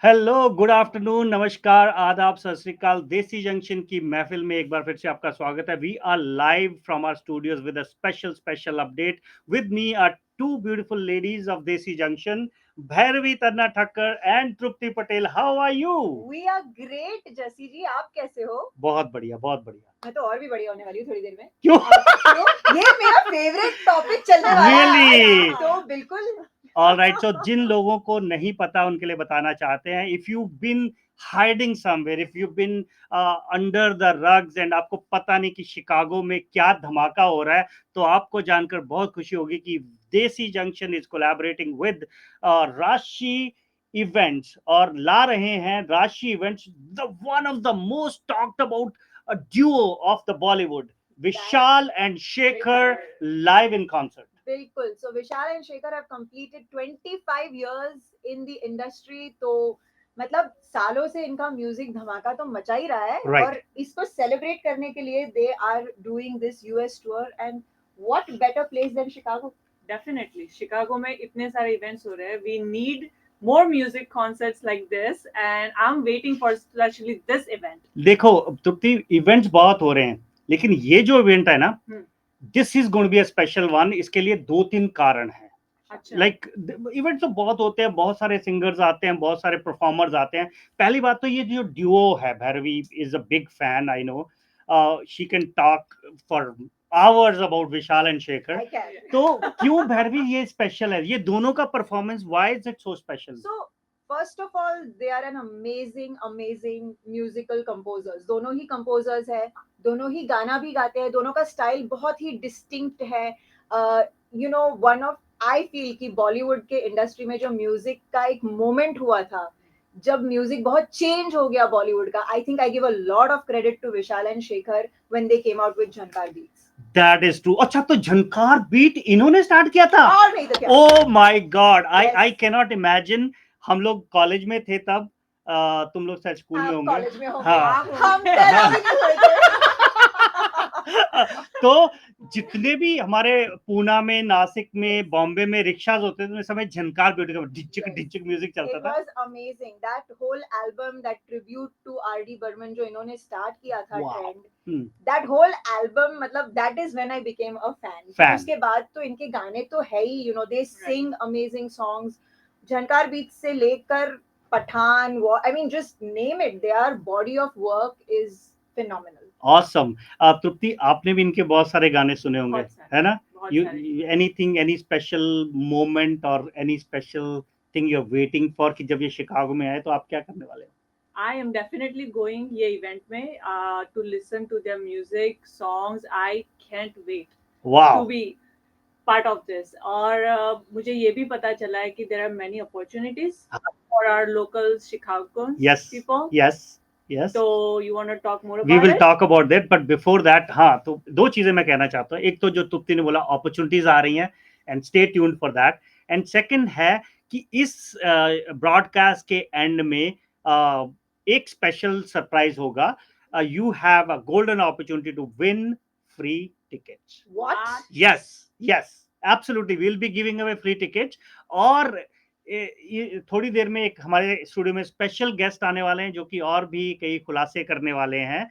Hello, good afternoon, नमस्कार, आदाब, सत श्री अकाल। देसी जंक्शन की महफिल में एक बार फिर से आपका स्वागत है। We are live from our studios with a special update. With me are two beautiful ladies of Desi junction, Bhairavi Tanna Thakkar and Trupti Patel. How are you? We are great Jassi ji, आप कैसे हो? बहुत बढ़िया, बहुत बढ़िया। मैं तो और भी बढ़िया होने वाली हूँ थोड़ी देर में। क्यों? क्यों? ये मेरा फेवरेट टॉपिक चलने वाला है Really? आज, तो बिल्कुल। ऑल राइट, सो जिन लोगों को नहीं पता उनके लिए बताना चाहते हैं, if you been hiding somewhere, if you been under the rugs and आपको पता नहीं कि शिकागो में क्या धमाका हो रहा है, तो आपको जानकर बहुत खुशी होगी कि Desi Junction is collaborating with Rashi events और ला रहे हैं Rashi events the one of the most talked about duo of the Bollywood, Vishal and Shekhar live in concert. बिल्कुल। So Vishal and Shekhar have completed 25 years in the industry, तो मतलब सालों से इनका म्यूजिक धमाका तो मचा ही रहा है। Right. और इसको सेलिब्रेट करने के लिए they are doing this US tour, and what better place than Chicago. Definitely Chicago में इतने सारे इवेंट्स हो रहे हैं, we need more music concerts like this and I'm waiting for especially this event. देखो तृप्ति, इवेंट्स बहुत हो रहे हैं, लेकिन ये जो इवेंट है ना, this is going to be a special one. इसके लिए दो तीन कारण हैं। अच्छा। लाइक इवेंट्स तो बहुत होते हैं, बहुत सारे सिंगर्स आते हैं, बहुत सारे परफॉर्मर्स आते हैं। पहली बात तो ये जो ड्यूओ है, Bhairavi is a big fan, I know. She can talk for hours about Vishal and Shekhar. तो क्यों भैरवी ये स्पेशल है, ये दोनों का performance, why is it so special? So first of all, they are an amazing musical composers. दोनों ही composers है, दोनों ही गाना भी गाते हैं, दोनों का स्टाइल बहुत ही डिस्टिंक्ट है। You know, one of I feel कि बॉलीवुड के इंडस्ट्री में जो म्यूजिक का एक मोमेंट हुआ था, जब म्यूजिक बहुत चेंज हो गया बॉलीवुड का, I think I give a lot of credit to Vishal and Shekhar when they came out with Jhankaar beats. That is true. अच्छा, तो झनकार बीट इन्होंने स्टार्ट किया था? और नहीं तो क्या। Oh my God, I Yes. Can not imagine. हम लोग कॉलेज में थे तब, तुम लोग शायद स्कूल में आप होंगे। कॉलेज में होंगे, हाँ। हम पैदा भी नहीं हुए थे। तो जितने भी हमारे पूना में, नासिक में, बॉम्बे में रिक्शाज होते थे, उस समय झनकार बीट का डिचिक Yes. डिचिक म्यूजिक चलता It था। was amazing. That whole album, that tribute to R.D. Burman जो इन्होंने start किया था Wow. trend, that whole album, मतलब that is when I became a fan. Fan. उसके बाद तो इनके गाने तो है ही, you know, they sing amazing songs. झनकार बीच से लेकर Pathan, I mean, just name it. Their body of work is phenomenal. Awesome. तृप्ति, आपने भी इनके बहुत सारे गाने सुने होंगे, बहुत सारे, है ना? बहुत You सारे। anything, any special moment or any special thing you're waiting for कि जब ये शिकागो में आए तो आप क्या करने वाले हो? I am definitely going ये event में to listen to their music, songs. I can't wait to Wow. be part of this. और मुझे ये भी पता चला है कि there are many opportunities for our local Chicagoans Yes. people. Yes. Yes. So you want to talk more We about will it? talk about that, but before that, हाँ, तो दो चीजें मैं कहना चाहता हूँ। एक तो जो तृप्ति ने बोला, अपॉर्चुनिटीज आ रही हैं, and stay tuned for that. And second है कि इस ब्रॉडकास्ट के एंड में एक स्पेशल सरप्राइज होगा। You have a golden opportunity to win free tickets. What? Yes, yes, absolutely. We'll be giving away free tickets. और ये थोड़ी देर में एक हमारे स्टूडियो में स्पेशल गेस्ट आने वाले हैं, जो कि और भी कई खुलासे करने वाले हैं।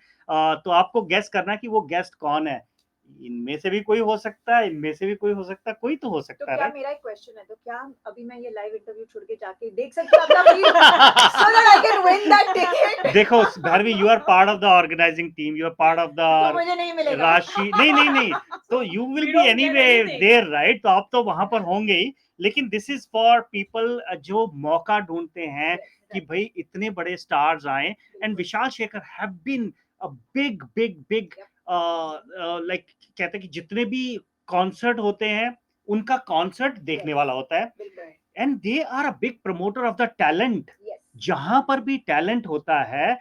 तो आपको गेस करना है कि वो गेस्ट कौन है। इनमें से भी कोई हो सकता है, इनमें से भी कोई हो सकता है, कोई तो हो तो सकता क्या है। मेरा एक क्वेश्चन है, तो क्या अभी मैं ये लाइव इंटरव्यू छोड़ के जाके देख सकती हूँ अपना free so that I can win that ticket? देखो Bhairavi, you are part of the organizing team, you are part of तो द मुझे नहीं मिलेगा। राशि। नहीं, तो you will We be don't get anyway anything. There, right? तो आप तो वहां पर होंगे ही, लेकिन दिस इज फॉर पीपल जो मौका ढूंढते हैं कि भाई इतने बड़े स्टार्स आए। And Vishal Shekhar have been a big big big, like कहते हैं कि जितने भी कॉन्सर्ट होते हैं उनका कॉन्सर्ट देखने वाला होता है। बिल्कुल। And they are a big promoter of the talent. Yes. जहां पर भी टैलेंट होता है,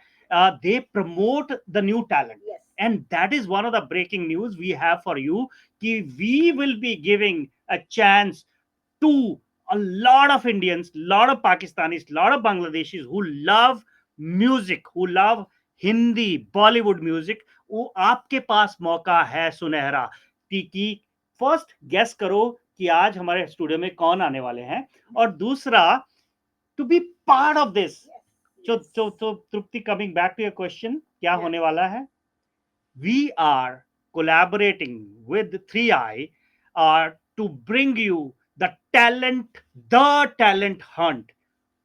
they promote the new talent. Yes. And that is one of the breaking news we have for you, कि we will be giving a chance to a lot of Indians, lot of Pakistanis, lot of Bangladeshis who love music, who love Hindi, Bollywood music. वो आपके पास मौका है सुनहरा कि first guess करो कि आज हमारे स्टूडियो में कौन आने वाले हैं, और दूसरा to be part of this So Trupti, coming back to your question, क्या Yeah. होने वाला है? We are collaborating with 3i to bring you the talent hunt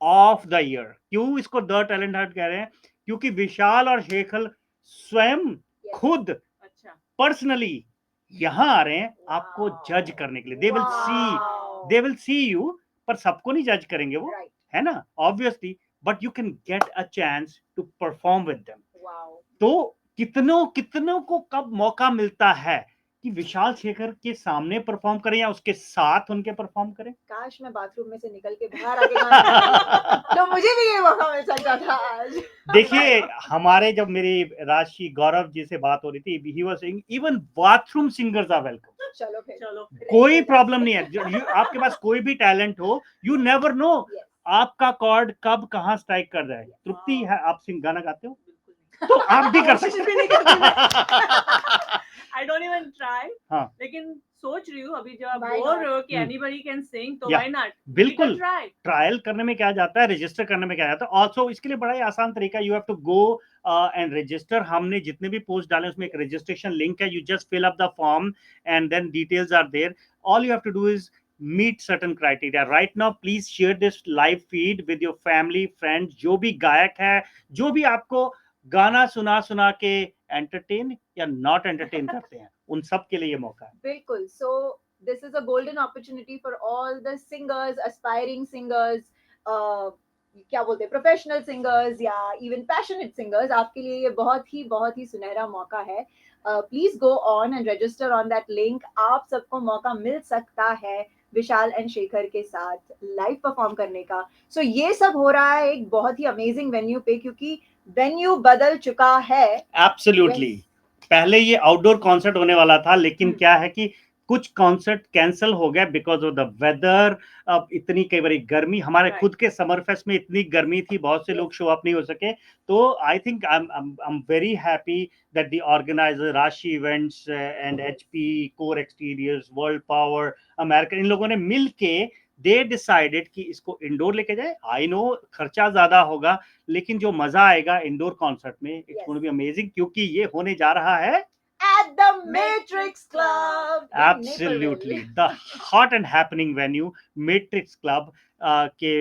of the year. क्यों इसको द टैलेंट हंट कह रहे हैं? क्योंकि विशाल और शेखर स्वयं Yes. खुद अच्छा पर्सनली यहाँ आ रहे हैं आपको Wow. जज करने के लिए. They Wow. Will see you, पर सबको नहीं जज करेंगे वो, Right. है ना, obviously, but you can get a chance to perform with them. Wow. तो कितनों को कब मौका मिलता है कि विशाल शेखर के सामने परफॉर्म करें या उसके साथ उनके परफॉर्म करें? काश मैं बाथरूम में से निकल के बाहर आके गाना गाती, तो मुझे भी ये मौका मिल सकता था आज. देखिए, हमारे जब मेरी राशि गौरव जी से बात हो रही थी, he was saying even bathroom singers are welcome. चलो फिर. चलो कोई प्रॉब्लम नहीं है. आपके पास कोई भी टैलेंट हो, यू नेवर नो Yes. आपका कॉर्ड कब कहाँ स्ट्राइक कर जाए. तृप्ति है, आप गाना गाते हो बिल्कुल तो आप भी कर कोशिश सकते भी नहीं करती मैं. I don't even try. हाँ. लेकिन सोच रही हूँ अभी जब आप Why बोल not? रहे हो कि हम्म. एनीबडी कैन सिंग तो Yeah. Why not. बिल्कुल. ट्राई. ट्रायल करने में क्या जाता है, रजिस्टर करने में क्या जाता है. ऑल्सो इसके लिए बड़ा ही आसान तरीका, you have to go and register. हमने जितने भी पोस्ट डाले उसमें एक रजिस्ट्रेशन लिंक है. You just fill up the form and then details are there. All you have to do is meet certain criteria. Right now, please share this live feed with your family, friends. जो भी गायक है, जो भी आपको गाना सुना के एंटरटेन या नॉट एंटरटेन करते हैं, उन सब के लिए ये मौका है. बिल्कुल. So this is a golden opportunity for all the singers, aspiring singers, क्या बोलते हैं, प्रोफेशनल सिंगर्स या इवन पैशनेट सिंगर्स. आपके लिए ये बहुत ही सुनहरा मौका है. Please go on and register on that link. आप सबको मौका मिल सकता है विशाल एंड शेखर के साथ लाइव परफॉर्म करने का. सो ये सब हो रहा है एक बहुत ही अमेजिंग वेन्यू पे, क्योंकि वेन्यू बदल चुका है. एब्सोल्युटली. Yes. पहले ये आउटडोर कॉन्सर्ट होने वाला था, लेकिन हम्म. क्या है कि कुछ कॉन्सर्ट कैंसिल हो गए बिकॉज ऑफ द वेदर. अब इतनी कई बार गर्मी, हमारे Right. खुद के समर फेस्ट में इतनी गर्मी थी, बहुत से लोग शो अप नहीं हो सके. तो I think I am very happy that the organizer Rashi events and HP core exteriors world power American, इन लोगों ने मिल के दे डिसाइडेड कि इसको इंडोर लेके जाए. आई नो खर्चा ज्यादा होगा, लेकिन जो मजा आएगा इंडोर कॉन्सर्ट में, it's going to be amazing, क्योंकि ये होने जा रहा है At the Matrix Club. in absolutely Naperville. The hot and happening venue Matrix Club के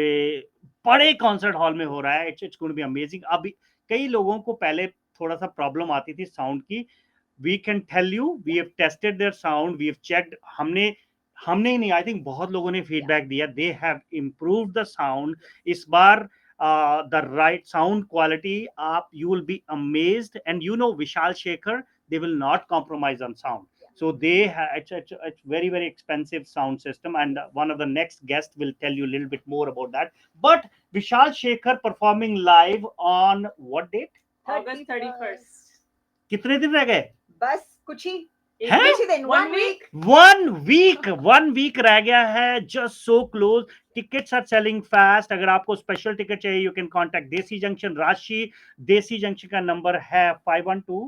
बड़े कॉन्सर्ट हॉल में हो रहा है. It's going to be amazing. अभी कई लोगों को पहले थोड़ा सा प्रॉब्लम आती थी साउंड की. We can tell you, we have tested their sound, we have checked. हमने ही नहीं, आई थिंक बहुत लोगों ने फीडबैक दिया. They have improved the sound. इस बार द राइट साउंड क्वालिटी, आप you will be amazed. And you no Vishal Shekhar, they will not compromise on sound. So they it's very expensive sound system, and one of the next guests will tell you a little bit more about that. But Vishal Shekhar performing live on what date? August 31st. कितने दिन रह गए? बस कुछ ही हैं? कुछ ही दिन. 1 week. 1 week रह गया है. Just so close. Tickets are selling fast. अगर आपको स्पेशल टिकट चाहिए, you can contact देसी जंक्शन राशि. देसी जंक्शन का नंबर है 512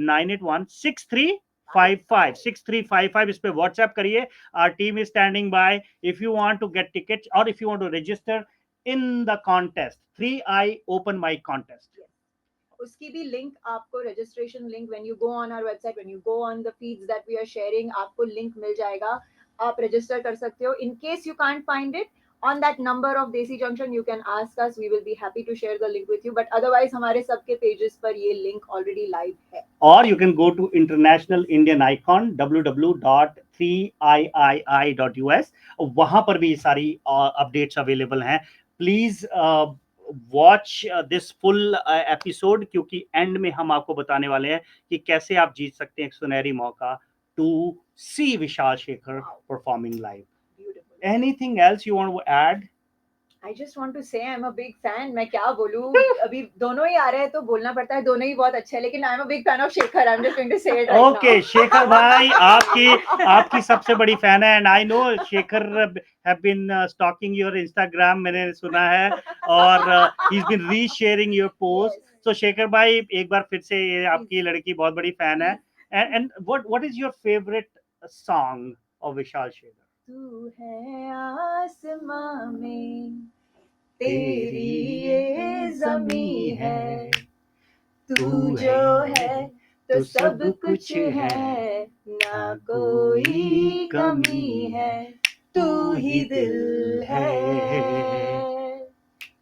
981 6355. इस पे व्हाट्सएप करिए. Our team is standing by. If you want to get tickets or if you want to register in the contest, 3i open mic contest. उसकी भी लिंक आपको, registration link, when you go on our website, when you go on the feeds that we are sharing, आपको link मिल जाएगा. आप register कर सकते हो. In case you can't find it on that number of Desi Junction, you can ask us. We will be happy to share the link with you. But otherwise, हमारे सबके pages पर ये link already live है. Or you can go to International Indian Icon, www.3ii.us. वहां पर भी सारी updates available हैं. Please watch this full episode, क्योंकि end में हम आपको बताने वाले हैं कि कैसे आप जीत सकते हैं एक सुनहरी मौका to see Vishal Shekhar performing live. Anything else you want to add? I just want to say I'm a big fan. मैं क्या बोलूँ, अभी दोनों ही आ रहे हैं तो बोलना पड़ता है. दोनों ही बहुत अच्छे हैं, लेकिन I'm a big fan of Shekhar. I'm just going to say it right now. Okay, Shekhar भाई आपकी सबसे बड़ी फैन है. And I know Shekhar have been stalking your Instagram, मैंने सुना है, और he's been resharing your post. Yes. So Shekhar भाई, एक बार फिर से ये आपकी लड़की बहुत बड़ी फैन है. And what is your favorite song of Vishal Shekhar? तू है आसमां में तेरी ये कमी है, तू जो है तो सब कुछ है, ना कोई कमी है, तू ही दिल है,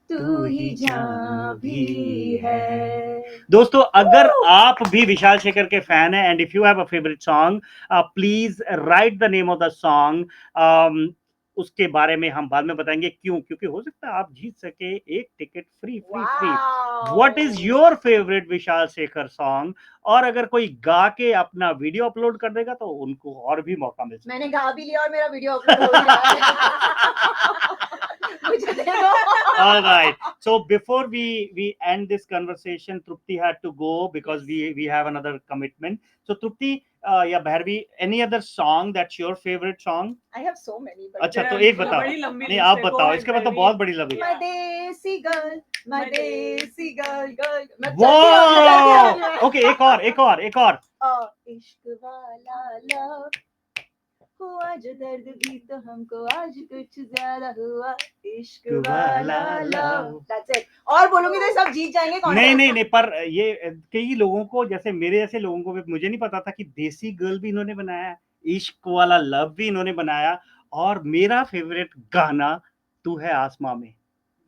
तू ही जान भी है। दोस्तों अगर आप भी विशाल शेखर के फैन हैं and if you have a favourite song please right the name of the song. उसके बारे में हम बाद में बताएंगे क्यों, क्योंकि हो सकता है आप जीत सके एक ticket free free free. What is your favourite Vishal Shekhar song? और अगर कोई गा के अपना वीडियो अपलोड कर देगा तो उनको और भी मौका मिल सकता है। मैंने गा भी लिया और मेरा वीडियो अपलोड हो गया है। मुझे दे दो। All right. So before we end this conversation, Trupti had to go because we have another commitment. So Trupti, yeah, Bharvi, any other song that's your favorite song? I have so many, but अच्छा तो Yeah, एक बताओ। बड़ी लंबी नहीं list आप है, go बताओ, ahead, इसके बाद तो Bharvi. बहुत बड़ी लंबी my है। desi girl, my My desi girl. मैं वाह ओके एक और इश्क वाला लव हुआ जो दर्द भी तो हमको आज कुछ ज्यादा हुआ, इश्क वाला लव। That's it. और बोलूंगी तो सब जीत जाएंगे। नहीं पर ये कई लोगों को, जैसे मेरे जैसे लोगों को भी, मुझे नहीं पता था कि देसी गर्ल भी इन्होंने बनाया, इश्क वाला लव भी इन्होंने बनाया, और मेरा फेवरेट गाना तू है आसमां में,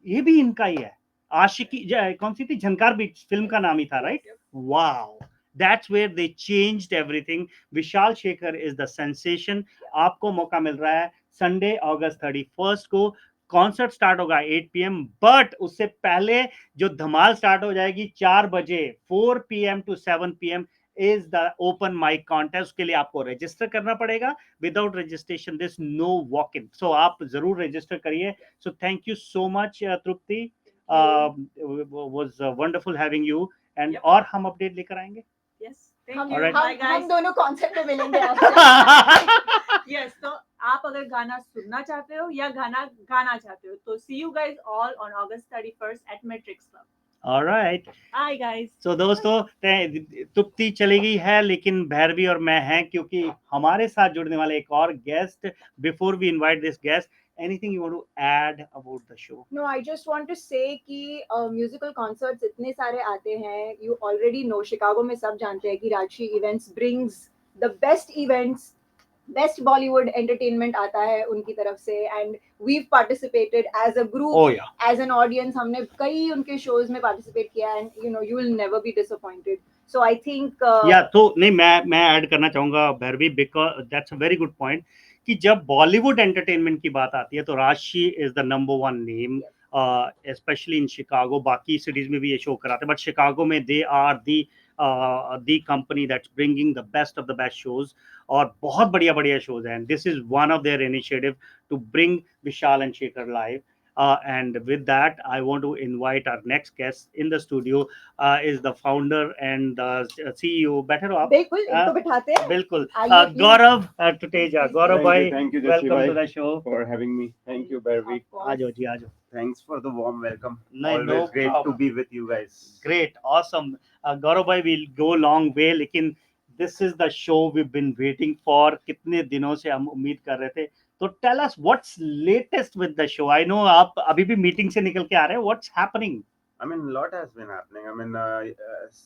ये भी इनका ही है। आशिकी कौन सी थी, झनकार बीच फिल्म का नाम ही था, right? Wow, that's where they changed everything. Vishal Shekhar is the sensation. आपको मौका मिल रहा है संडे अगस्त 31 को। कॉन्सर्ट स्टार्ट होगा 8 PM, बट उससे पहले जो धमाल स्टार्ट हो जाएगी 4 बजे, 4 PM to 7 PM is the open mic contest। के लिए आपको रजिस्टर करना पड़ेगा। Without registration this no walk in, so आप जरूर रजिस्टर करिए। So thank you so much, Trupti. Was wonderful having you. And Yep. और हम अपडेट लेकर आएंगे। Yes, thank हम you. Alright. Bye guys. हम दोनों कॉन्सेप्ट में मिलेंगे आपसे। Yes, तो आप अगर गाना सुनना चाहते हो या गाना गाना चाहते हो तो see you guys all on August 31st at Matrix Club. All right. Hi guys. So दोस्तों तुप्ति चली गई है, लेकिन भैरवी और मैं हैं, क्योंकि हमारे साथ जुड़ने वाले एक और guest. Before we invite this guest, anything you want to add about the show? No, I just want to say कि म्यूजिकल कॉन्सर्ट्स इतने सारे आते हैं। You already know, शिकागो में सब जानते हैं कि Rajshri events brings the best events, best Bollywood entertainment आता है उनकी तरफ से, and we've participated as a group, as an audience. हमने कई उनके शोज में पार्टिसिपेट किया, and you know you will never be disappointed. So I think या तो नहीं, मैं ऐड करना चाहूंगा Bhairavi, because that's a very good point कि जब बॉलीवुड एंटरटेनमेंट की बात आती है तो Rajshri is the number one name, especially in Chicago. बाकी सिटीज में भी ये शो कराते हैं, बट शिकागो में they are the company that's bringing the best of the best shows, और बहुत बढ़िया बढ़िया शोज हैं। This is one of their initiative to bring Vishal and Shekhar live. And with that, I want to invite our next guest in the studio, is the founder and CEO. Better आप बिल्कुल इनको बिठाते हैं। बिल्कुल आइए, गौरव Tuteja. Gaurav bhai, thank you, welcome Jashi to the show. for having me. Thank you, Bharvi. Aajo ji, aajo. Thanks for the warm welcome. No, Always no great problem. to be with you guys. Great, awesome. Gaurav bhai, we'll go long way, लेकिन this is the show we've been waiting for. कितने दिनों से हम उम्मीद कर रहे थे। तो tell us what's latest with the show. I know आप अभी भी मीटिंग से निकल के आ रहे हैं. What's happening? I mean, a lot has been happening. I mean,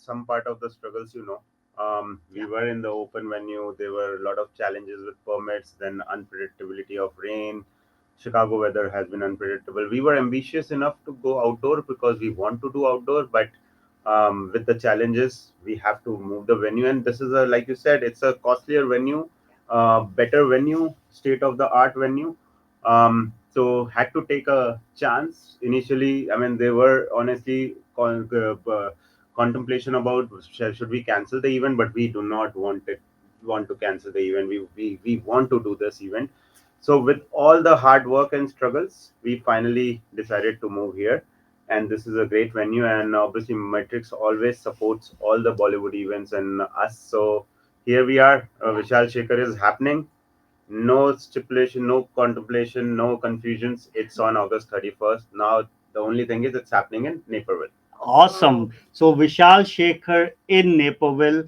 some part of the struggles, you know. We were in the open venue. There were a lot of challenges with permits, then unpredictability of rain. Chicago weather has been unpredictable. We were ambitious enough to go outdoor because we want to do outdoor, but with the challenges, we have to move the venue. And this is like you said, it's a costlier venue, better venue, state of the art venue. So had to take a chance initially. I mean, there were honestly contemplation about should we cancel the event, but we do not want to cancel the event. We want to do this event. So with all the hard work and struggles, we finally decided to move here. And this is a great venue, and obviously Matrix always supports all the Bollywood events and us. So here we are. Vishal Shekhar is happening. No stipulation, no contemplation, no confusions. It's on August 31st. Now the only thing is it's happening in Naperville. Awesome. So Vishal Shekhar in Naperville.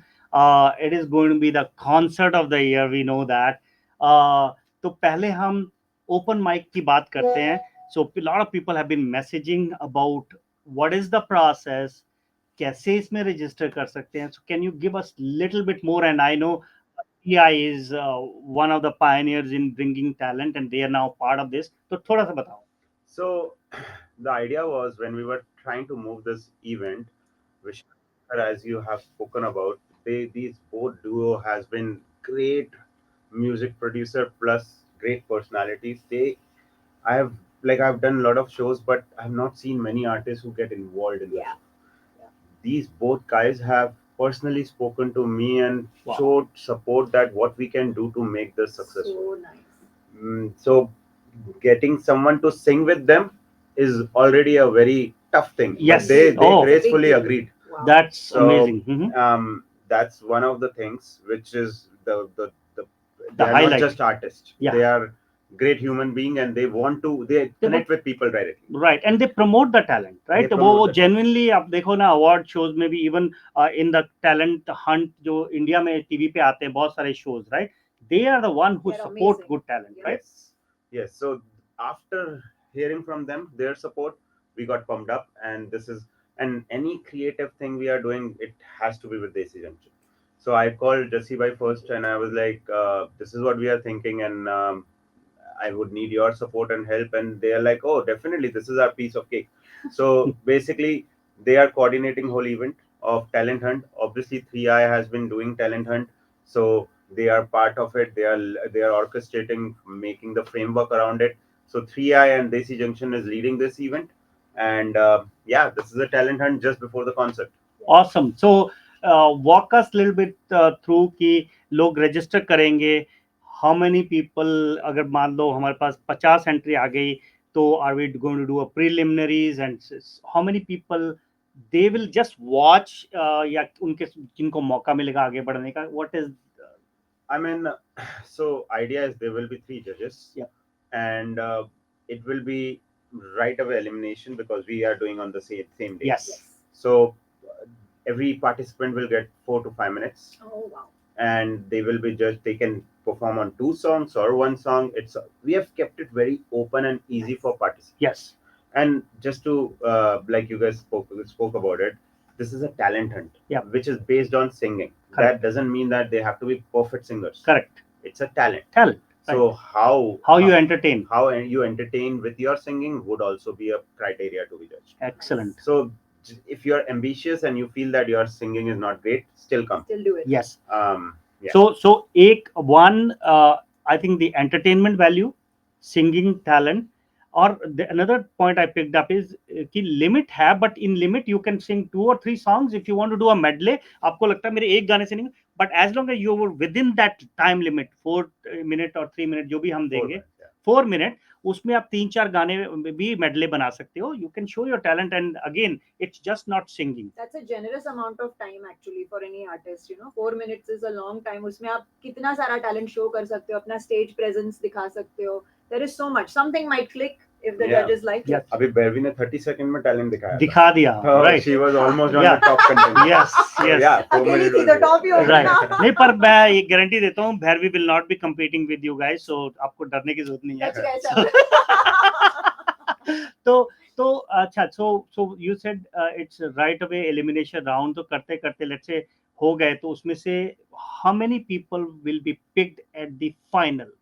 It is going to be the concert of the year. We know that. तो पहले हम open mic की बात करते हैं. So a lot of people have been messaging about what is the process, कैसे इसमें register कर सकते हैं? So can you give us little bit more? And I know TI is one of the pioneers in bringing talent, and they are now part of this. तो थोड़ा सा बताओ. So the idea was when we were trying to move this event, which, as you have spoken about, these both duo has been great music producer plus great personalities. I've done a lot of shows, but I've not seen many artists who get involved in Yeah. this. These both guys have personally spoken to me and Wow. showed support that what we can do to make this successful. So nice. So getting someone to sing with them is already a very tough thing. Yes. But they Oh. gracefully Big deal. agreed. Wow. That's So, amazing. Mhm. That's one of the things which is they are highlight. not just artists. Yeah. They are great human being and they connect with people directly. Right, and they promote the talent, right? They तो promote वो the genuinely आप देखो ना award shows में भी even in the talent hunt जो India में TV पे आते हैं बहुत सारे shows, right? They are the one who They're support amazing. good talent, right? Yes. So after hearing from them, their support, we got pumped up, and any creative thing we are doing, it has to be with Desi Junction. So I called Jassi Bhai first, and I was like, "This is what we are thinking, and I would need your support and help." And they are like, "Oh, definitely, this is our piece of cake." So basically, they are coordinating whole event of talent hunt. Obviously, 3i has been doing talent hunt, so they are part of it. They are orchestrating, making the framework around it. So 3i and Desi Junction is leading this event, and this is a talent hunt just before the concert. Awesome. So walk us a little bit through कि लोग register करेंगे, how many people, अगर मान लो हमारे पास 50 entry आ गई, तो are we going to do a preliminaries, and how many people they will just watch या उनके जिनको मौका मिलेगा आगे बढ़ने का, what is I mean, so idea is there will be 3 judges. Yeah. And it will be right away elimination because we are doing on the same day. yes. So every participant will get 4 to 5 minutes, Oh wow. and they will be judged. They can perform on 2 songs or 1 song. We have kept it very open and easy for participants. Yes. And just to like you guys spoke about it, this is a talent hunt, Yeah. which is based on singing. Correct. That doesn't mean that they have to be perfect singers. Correct. It's a talent. Right. So how you entertain. How you entertain with your singing would also be a criteria to be judged. Excellent. So if you're ambitious and you feel that your singing is not great, still come. Still do it. Yes. Yeah. So I think the entertainment value, singing talent, or another point I picked up is कि limit है, but in limit you can sing 2 or 3 songs if you want to do a medley. आपको लगता है मेरे एक गाने से नहीं, but as long as you were within that time limit, 4 minute or 3 minute जो भी हम देंगे, 4 minute, उसमें आप 3-4 गाने भी medley बना सकते हो. You can show your talent, and again, it's just not singing. That's a generous amount of time actually for any artist. 4 minutes is a long time. उसमें आप कितना सारा talent show कर सकते हो, अपना stage presence दिखा सकते हो. There is so much. Something might click if the judges like it. अभी बेरवी ने 30 सेकंड में टैलेंट दिखा दिया. Right. She was almost on Yeah. the top contender. Yes. Yeah. 4 अकेली minutes थी was तो great. top ही हो गई Right. ना. नहीं, पर मैं ये गारंटी देता हूँ, Bhairavi will not be competing with you guys, so आपको डरने की जरूरत नहीं है. That's guys are- तो अच्छा, so you said it's right away elimination round. तो करते करते let's say हो गए, तो उसमें से how many people will be picked at the final?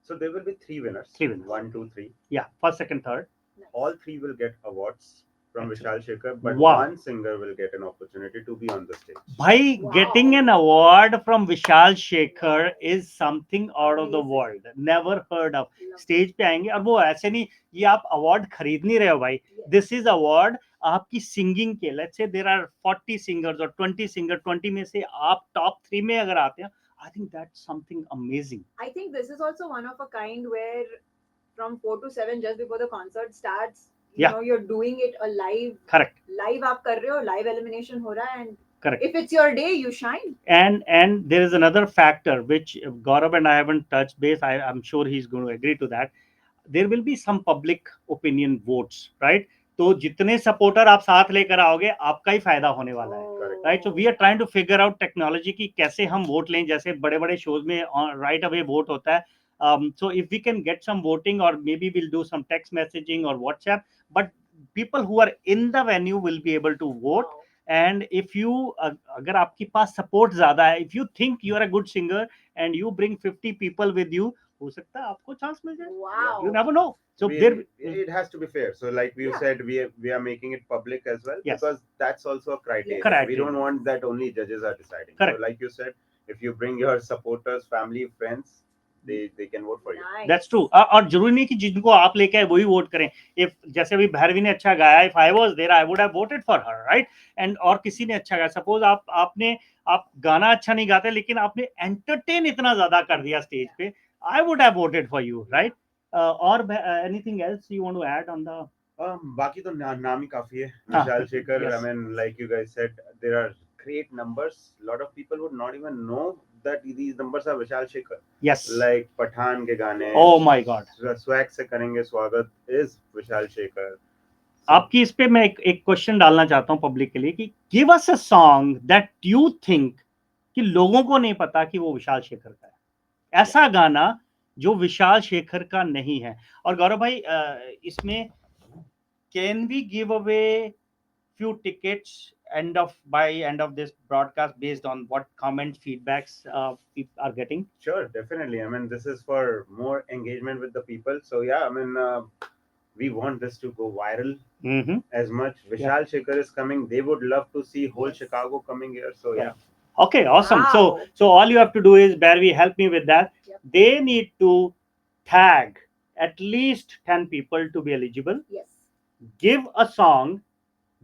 So there will be 3 winners. 3 winners. 1, 2, 3. Yeah, first, second, third. All 3 will get awards from Vishal Shekhar, but Wow. one singer will get an opportunity to be on the stage. Bhai, Wow. getting an award from Vishal Shekhar is something out of the Amazing. world. Never heard of. Stage पे आएंगे और वो ऐसे नहीं, ये आप award खरीद नहीं रहे हो भाई. दिस इज अवार्ड आपकी सिंगिंग के. Let's say there are 40 singers और 20 सिंगर, 20 में से आप टॉप 3 में अगर आते हैं, I think that's something amazing. I think this is also one of a kind where from 4 to 7 just before the concert starts, you're doing it a live. Correct. Live आप कर रहे हो, live elimination हो रहा है, and Correct. if it's your day, you shine. And there is another factor which Gaurav and I haven't touched base. I'm sure he's going to agree to that. There will be some public opinion votes, right? तो जितने supporter आप साथ लेकर आओगे, आपका ही फायदा होने वाला है. Right, so we are trying to figure out technology की कैसे हम वोट लें. जैसे बड़े बड़े शोज में right away वोट होता है. So if we can get some voting, or maybe we'll do some text messaging or WhatsApp, but people who are in the venue will be able to vote. Wow. And if you अगर आपके पास support ज़्यादा है, if you think you are a good singer and you bring 50 people with you, हो सकता है आपको chance मिल जाए. Wow. You never know. So it has to be fair. So like you Yeah. said, we are making it public as well, Yes. because that's also a criteria. Correct. We don't want that only judges are deciding. Correct. So like you said, if you bring your supporters, family, friends, they can vote for you. Nice. That's true. और जरूरी नहीं कि जिनको आप लेके आए वही vote करें. If जैसे अभी भैरवी ने अच्छा गाया, if I was there, I would have voted for her, right? And और किसी ने अच्छा गाया. Suppose आप गाना अच्छा नहीं गाते, लेकिन आपने entertain इतना ज़्यादा कर दिया स्टेज पे, I would have voted for you, right? और anything else you want to add on the? बाकी तो नाम ही काफी है. हाँ, Vishal Shekhar, yes. I mean, like you guys said, there are great numbers. A lot of people would not even know that these numbers are Vishal Shekhar. Yes. Like Pathan के गाने. Oh my God. Swag से करेंगे स्वागत is Vishal Shekhar. आपकी इस पे मैं एक क्वेश्चन डालना चाहता हूँ पब्लिक के लिए कि give us a song that you think कि लोगों को नहीं पता कि वो विशाल शेखर का है. ऐसा गाना जो विशाल शेखर का नहीं है. और गौरव भाई इसमें can we give away few tickets by end of this broadcast based on what comments feedbacks people are getting? Sure, definitely. I mean, this is for more engagement with the people. So yeah, I mean, we want this to go viral as much. Vishal Shekhar is coming. They would love to see whole Chicago coming here. So yeah. Okay, awesome. Wow. So all you have to do is, Barry, help me with that. Yep. They need to tag at least 10 people to be eligible. Yes. Give a song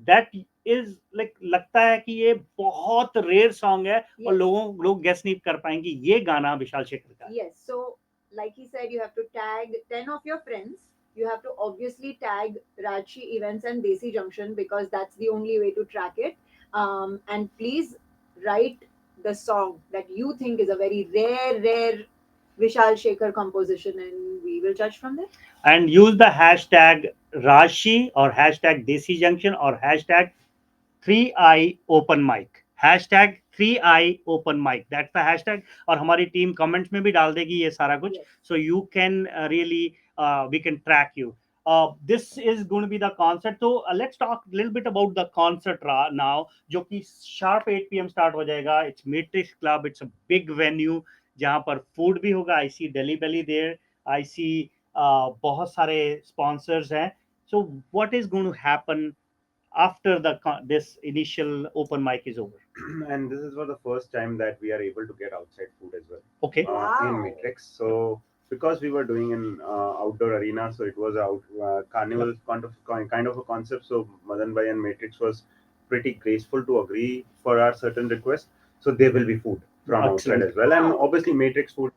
that is like लगता है कि ये बहुत rare song है. Yes. और लोग guess नहीं कर पाएंगे ये गाना विशाल शेखर का है. Yes. So, like he said, you have to tag 10 of your friends. You have to obviously tag Rajshi Events and Desi Junction, because that's the only way to track it. And please write the song that you think is a very rare Vishal Shekhar composition, and we will judge from there. And use the hashtag Rashi or hashtag Desi Junction or hashtag 3i Open Mic. Hashtag 3i Open Mic. That's the hashtag. और हमारी team comments में भी डाल देगी ये सारा कुछ. Yes. So you can really we can track you. This is going to be the concert. So let's talk a little bit about the concert now, जो कि sharp 8 p.m. start हो जाएगा. It's Matrix Club. It's a big venue जहाँ पर food भी होगा. I see Delhi Belly there. I see बहुत सारे sponsors हैं. So what is going to happen after this initial open mic is over? And this is for the first time that we are able to get outside food as well. Okay. Wow. In Matrix. So because we were doing an outdoor arena, so it was a carnival kind of a concept. So Madan Bhai and Matrix was pretty graceful to agree for our certain requests. So there will be food from Excellent. outside as well, and Wow. obviously Matrix food.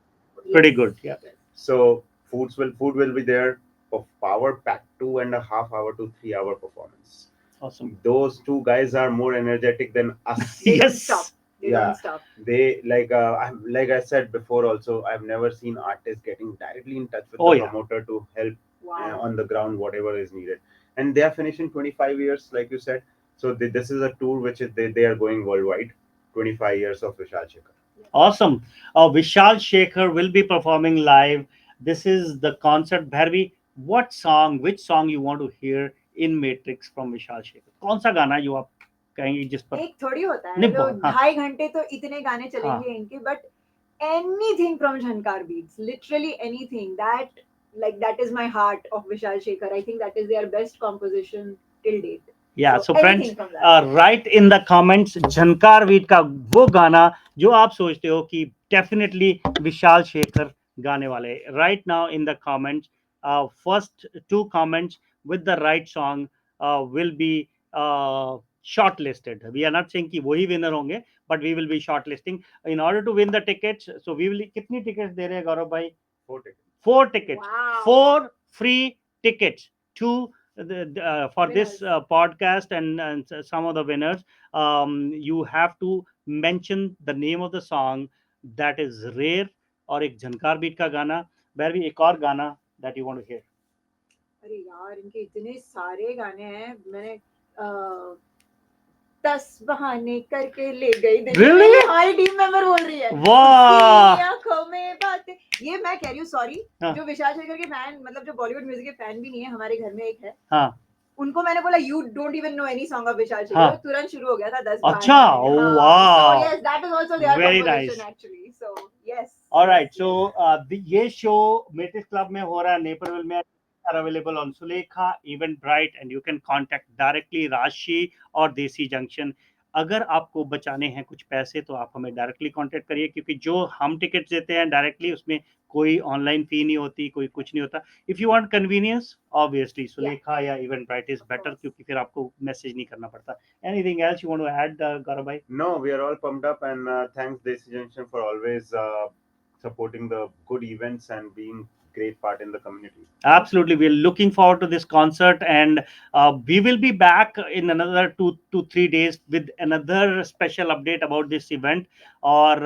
Pretty good. Yeah. So food will be there for power packed 2.5 hour to 3 hour performance. Awesome. Those two guys are more energetic than us. They don't Yes. stop. They Yeah. don't stop. They like I said before also, I've never seen artists getting directly in touch with Oh, the yeah. promoter to help Wow. on the ground whatever is needed. And they are finishing 25 years, like you said. So this is a tour which they are going worldwide. 25 years of Vishal Shekhar. Awesome. Vishal Shekhar will be performing live. This is the concert. Bharvi, which song you want to hear in Matrix from Vishal Shekhar? कौन सा गाना जो आप कहेंगे जिस पर? एक थोड़ी होता है नहीं, लोग हाँ. 2.5 घंटे तो इतने गाने चलेंगे इनके, but anything from Jhankar Beats, literally anything, that is my heart of Vishal Shekhar. I think that is their best composition till date. Yeah, so friends, anything from that. write in the comments Jhankaar beat का वो गाना जो आप सोचते हो कि definitely Vishal Shekhar गाने वाले. Right now in the comments, first 2 comments with the right song will be shortlisted. We are not saying कि वही winner होंगे, but we will be shortlisting in order to win the tickets. So we will कितनी tickets दे रहे हैं गौरव भाई? 4 tickets. 4 tickets. Wow. 4 free tickets to for this Winners. podcast and some of the winners. You have to mention the name of the song that is rare और एक झनकार beat का गाना. Barry, एक और गाना that you want to hear. अरे यार इनके इतने सारे गाने हैं. मैंने 10 बहाने करके ले गई दिल्ली. Really? हमारी टीम मेंबर बोल रही है. वाह. उसकी आंखों में बातें. ये मैं कह रही हूँ, सॉरी, हाँ. जो विशाल शेखर के फैन, मतलब जो बॉलीवुड म्यूजिक के फैन भी नहीं है, हमारे घर में एक है. हाँ. उनको मैंने बोला you don't even know any song of Vishal Shekhar, हाँ. तो तुरंत शुरू हो गया था 10 अच्छा, गाने. oh, हाँ, wow. so yes, that is also their Very composition nice. actually. So yes. All right, yes, so ये शो मेटिस क्लब में हो रहा है नेपरविल में, are available on Sulekha, Eventbrite, and you can contact directly राशि और Desi junction. अगर आपको बचाने हैं कुछ पैसे तो आप हमें डायरेक्टली कांटेक्ट करिए, क्योंकि जो हम टिकट देते हैं डायरेक्टली उसमें कोई ऑनलाइन फी नहीं होती, कोई कुछ नहीं होता. If you want convenience, obviously Sulekha या Eventbrite इज बेटर, course. क्योंकि फिर आपको मैसेज नहीं करना पड़ता. Anything else you want to add, Gaurav भाई? No, we are all pumped up, and thanks Desi Junction for always supporting the good events and being great part in the community. Absolutely, we're looking forward to this concert, and we will be back in another 2 to 3 days with another special update about this event. और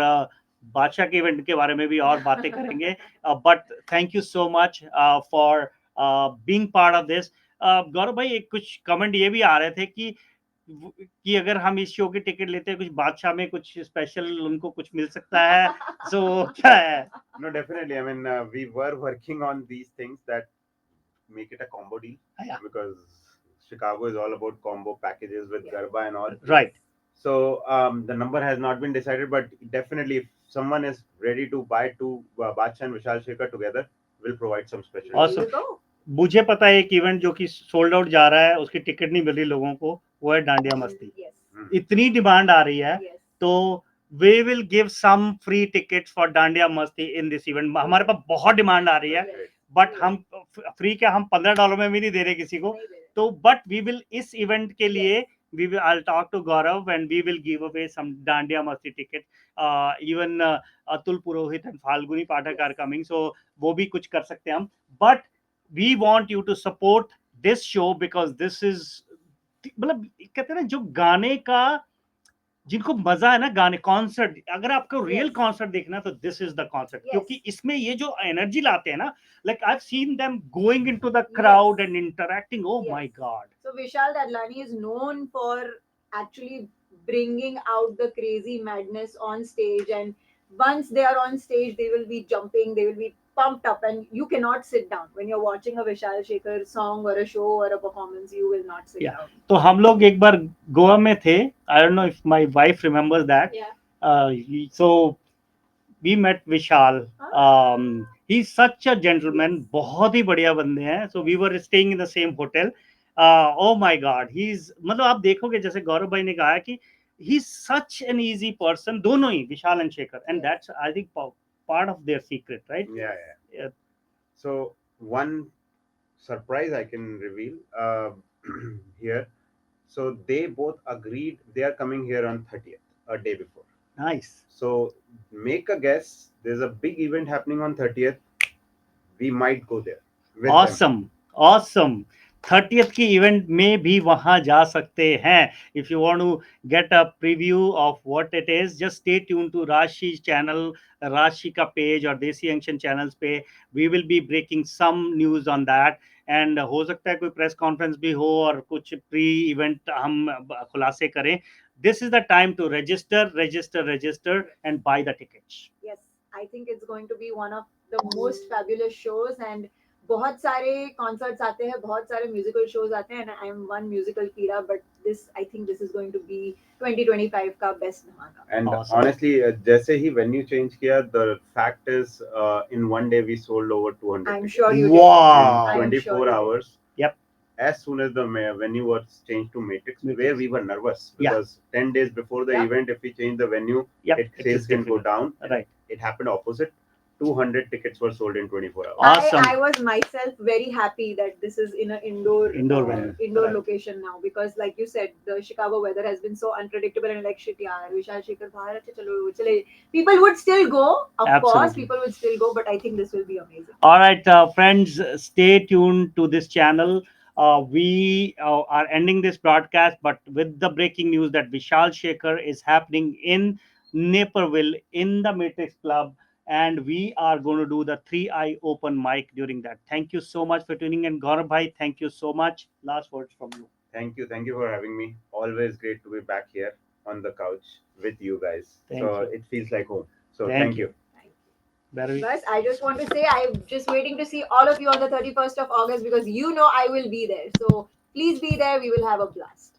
बादशाह के event के बारे में भी और बातें करेंगे. But thank you so much for being part of this. गौरव भाई, एक कुछ कमेंट ये भी आ रहे थे कि अगर हम इस शो की टिकट लेते हैं, कुछ बादशाह में कुछ स्पेशल उनको कुछ मिल सकता है. सो क्या है? No, definitely. I mean, we were working on these things that make it a combo deal, Yeah. because Chicago is all about combo packages with Yeah. Garba and all. Right. So the number has not been decided, but definitely, if someone is ready to buy two Bacha and Vishal Shekhar together, we'll provide some special. There Awesome. you go. मुझे पता है एक event जो कि sold out जा रहा है, उसकी टिकट नहीं मिल रही लोगों को, वो है डांडिया मस्ती. Yes. इतनी डिमांड आ रही है, Yes. तो we will give some free tickets for Dandiya Masti in this event. हमारे पास बहुत डिमांड आ रही है, Yes. बट हम फ्री क्या, हम $15 में भी नहीं दे रहे किसी को. नहीं दे रहे. तो बट वी विल इस इवेंट के लिए we will, I'll talk to Gaurav and we will give away some Dandiya Masti tickets. Even Atul Purohit and Falguni Pathak are coming, so वो भी कुछ कर सकते हैं हम. But we want you to support this show because this is, मतलब कहते हैं ना, जो गाने का जिनको मजा है ना, गाने कॉन्सर्ट, अगर आपको रियल Yes. कॉन्सर्ट देखना तो this is the concert. Yes. क्योंकि इसमें ये जो एनर्जी लाते हैं ना, like I have seen them going into the crowd and interacting. Oh Yes. My God. So Vishal Dadlani is known for actually bringing out the crazy madness on stage, and once they are on stage, they will be jumping, they will be pumped up, and you cannot sit down when you're watching a Vishal Shekhar song or a show or a performance. You will not sit Yeah. down. तो हम लोग एक बार गोवा में थे. I don't know if my wife remembers that. Yeah. So we met Vishal. He's such a gentleman. बहुत ही बढ़िया बंदे हैं. So we were staying in the same hotel. Oh my God, he's, मतलब आप देखोगे जैसे गौरव भाई ने कहा कि he's such an easy person. दोनों ही, विशाल and Shekhar, and that's I think part of their secret, right? Yeah. So one surprise I can reveal here. So they both agreed they are coming here on 30th, a day before. Nice. So make a guess. There's a big event happening on 30th. We might go there. With Awesome. 30th की event में भी वहां जा सकते हैं. If you want to get a preview of what it is, just stay tune to Rashi channel, Rashi का page और Desi junction channels पे. We will be breaking some news on that, and हो सकता है कोई प्रेस कॉन्फ्रेंस भी हो और कुछ प्री इवेंट हम खुलासे करें. This is the time to register and buy the tickets. Yes, I think it's going to be one of the most fabulous shows, and बहुत सारे concerts आते हैं, बहुत सारे musical shows आते हैं, and I'm one musical कीड़ा, but I think this is going to be 2025 का best धमाका. And Awesome. honestly, जैसे ही venue change किया, the fact is, in one day we sold over 200. I'm tickets. sure you Wow. did. In I'm 24 sure you did. hours. Yep. As soon as the venue was changed to Matrix, Matrix. where we were nervous Yeah. because 10 days before the Yeah. event, if we change the venue, Yep, it sales is can go difficult. down. Right. It happened opposite. 200 tickets were sold in 24 hours. Awesome. I was myself very happy that this is in an indoor venue. indoor Right. location now, because like you said, the Chicago weather has been so unpredictable, and like shit yaar, Vishal Shekhar bahar hai, chalo chale, people would still go, of course Absolutely. people would still go, but I think this will be amazing. All right, friends, stay tuned to this channel. We are ending this broadcast, but with the breaking news that Vishal Shekhar is happening in Naperville in the Matrix Club, and we are going to do the 3i open mic during that. Thank you so much for tuning in. Gaurav bhai, thank you so much. Last words from you. Thank you for having me. Always great to be back here on the couch with you guys. Thank so you. it feels like home. So Thank thank you. Bhairavi? Bas, I just want to say I'm just waiting to see all of you on the 31st of August, because you know I will be there. So Please be there. We will have a blast.